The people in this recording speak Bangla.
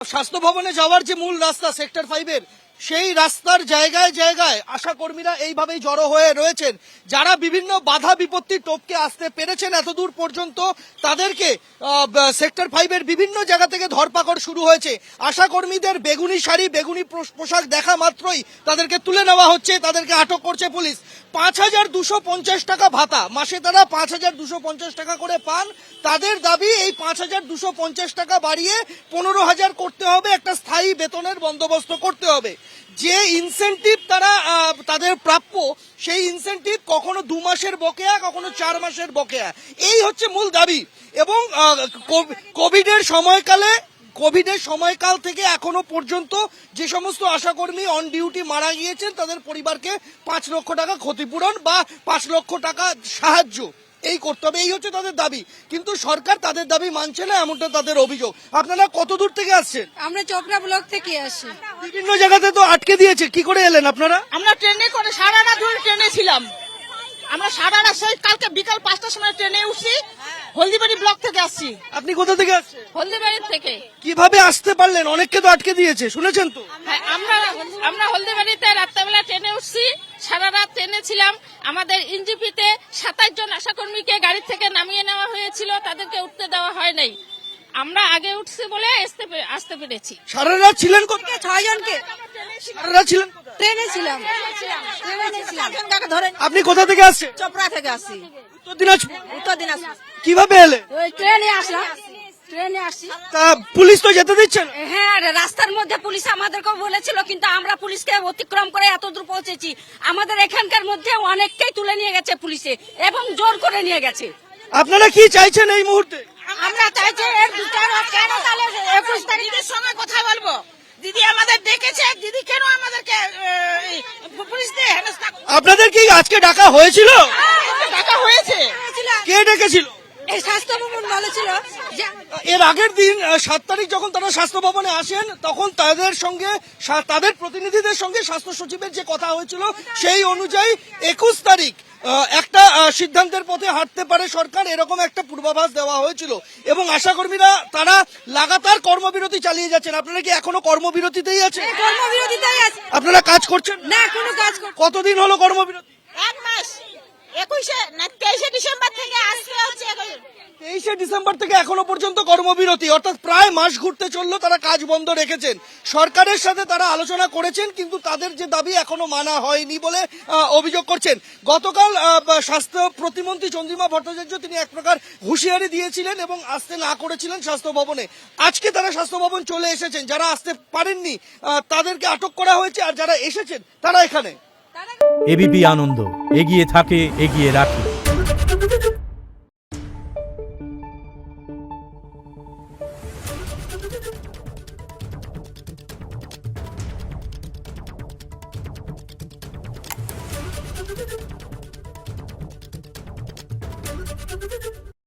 স্বাস্থ্য ভবনে যাওয়ার যে মূল রাস্তা সেক্টর 5 এর সেই রাস্তার জায়গায় জায়গায় আশা কর্মীরা এইভাবেই জড়ো হয়ে রয়েছেন। যারা বিভিন্ন বাধা বিপত্তি টপকে আসতে পেরেছেন এতদূর পর্যন্ত তাদেরকে সেক্টর 5 এর বিভিন্ন জায়গা থেকে ধরপাকড় শুরু হয়েছে। আশা কর্মীদের বেগুনি শাড়ি বেগুনি পোশাক দেখা মাত্রই তাদেরকে তুলে নেওয়া হচ্ছে, তাদেরকে আটক করছে পুলিশ। ৫,২৫০ টাকা ভাতা, মাসে তারা ৫,২৫০ টাকা করে পান। তাদের দাবি এই ৫,২৫০ টাকা বাড়িয়ে ১৫,০০০ করতে হবে, একটা স্থায়ী বেতনের বন্দোবস্ত করতে হবে। যে ইনসেনটিভ তারা তাদের প্রাপ্য, সেই ইনসেনটিভ কখনো ২ মাসের বকেয়া, কখনো ৪ মাসের বকেয়া, এই হচ্ছে মূল দাবি। এবং কোভিডের সময়কাল থেকে এখনো পর্যন্ত যে সমস্ত আশাকর্মী অন ডিউটি মারা গিয়েছেন তাদের পরিবারকে ৫ লক্ষ টাকা ক্ষতিপূরণ বা ৫ লক্ষ টাকা সাহায্য এই করতে হবে, এই হচ্ছে তাদের দাবি। কিন্তু সরকার তাদের দাবি মানছে না, এমনটা তাদের অভিযোগ। আপনারা কত দূর থেকে আসছেন? আমরা চোপড়া ব্লক থেকে আসি। বিভিন্ন জায়গাতে তো আটকে দিয়েছে, কি করে এলেন আপনারা? আমরা ট্রেনে করে সারা রাত ধরে ট্রেনে ছিলাম। আমরা সারা রাত সেই কালকে বিকাল 5টার সময় ট্রেনে উঠছি, হলদিবাড়ি ব্লক থেকে আসছি। আপনি কোথা থেকে আসছেন? হলদিবাড়ি থেকে। কিভাবে আসতে পারলেন? অনেককে তো আটকে দিয়েছে, শুনেছেন তো? হ্যাঁ, আমরা হলদিবাড়িতে রাত্রেবেলা ট্রেনে উঠছি, সারা রাত ট্রেনে ছিলাম। আমাদের এনজিপিতে ২৭ জন আশাকর্মীকে গাড়ি থেকে নামিয়ে নেওয়া হয়েছিল, তাদেরকে উঠতে দেওয়া হয় নাই। আমরা আগে উঠছি বলে আসতে পেরেছি। সারা রাত ছিলেন কোথায়? ৬ জনকে সারা রাত ছিলেন কোথায়? ট্রেনে ছিলাম। আপনি কোথা থেকে আসছেন? চোপড়া থেকে আসি। উত্তর দিনাজপুর। উত্তর দিনাজপুর। কিভাবে এলেন? ওই ট্রেনে আসলাম, ট্রেনে আসছি। তা পুলিশ তো যেতে দিচ্ছেন। হ্যাঁ, রাস্তার মধ্যে পুলিশ আমাদেরকে বলেছিল, কিন্তু আমরা পুলিশকে অতিক্রম করে এত দূর পৌঁছেছি। আমাদের এখানকার মধ্যে অনেককেই তুলে নিয়ে গেছে পুলিশে এবং জোর করে নিয়ে গেছে। আপনারা কি চাইছেন এই মুহূর্তে? আমরা চাইছি এর বিচার কেন তাহলে 21 দিদির সঙ্গে কথা বলবো। দিদি আমাদের ডেকেছে, দিদি কেন আমাদেরকে পুলিশ দিয়ে হেনস্থা আপনাদের কি আজকে ডাকা হয়েছিল? টাকা হয়েছে? কে ডেকেছিল? এই স্বাস্থ্য ভবন বলেছিল যে এর আগের দিন ৭ তারিখ যখন তারা স্বাস্থ্য ভবনে আসেন তখন তাদের প্রতিনিধিদের সঙ্গে স্বাস্থ্য সচিবের যে কথা হয়েছিল সেই অনুযায়ী ২১ তারিখ একটা সিদ্ধান্তের পথে হাঁটতে পারে সরকার, এরকম একটা পূর্বাভাস দেওয়া হয়েছিল। এবং আশাকর্মীরা তারা লাগাতার কর্মবিরতি চালিয়ে যাচ্ছেন। আপনারা কি এখনো কর্মবিরতিতেই আছেন? কর্মবিরতিতে আছে। আপনারা কাজ করছেন না, কোনো কাজ কতদিন হলো কর্মবিরতি? 1 মাস। 23 ডিসেম্বর থেকে আসতে হচ্ছে। 23 ডিসেম্বর থেকে এখনো পর্যন্ত কর্মবিরতি, অর্থাৎ প্রায় মাস ঘুরতে চললো তারা কাজ বন্ধ রেখেছেন। সরকারের সাথে তারা আলোচনা করেছেন, কিন্তু তাদের যে দাবি এখনো মানা হয়নি বলে অভিযোগ করছেন। গতকাল স্বাস্থ্য প্রতিমন্ত্রী চন্দ্রিমা ভট্টাচার্য তিনি এক প্রকার হুঁশিয়ারি দিয়েছিলেন এবং আসতে না করেছিলেন স্বাস্থ্য ভবনে। আজকে তারা স্বাস্থ্য ভবন চলে এসেছেন। যারা আসতে পারেননি তাদেরকে আটক করা হয়েছে, আর যারা এসেছেন তারা এখানে। এবিপি আনন্দ, এগিয়ে থাকে, এগিয়ে রাখে। Thank you.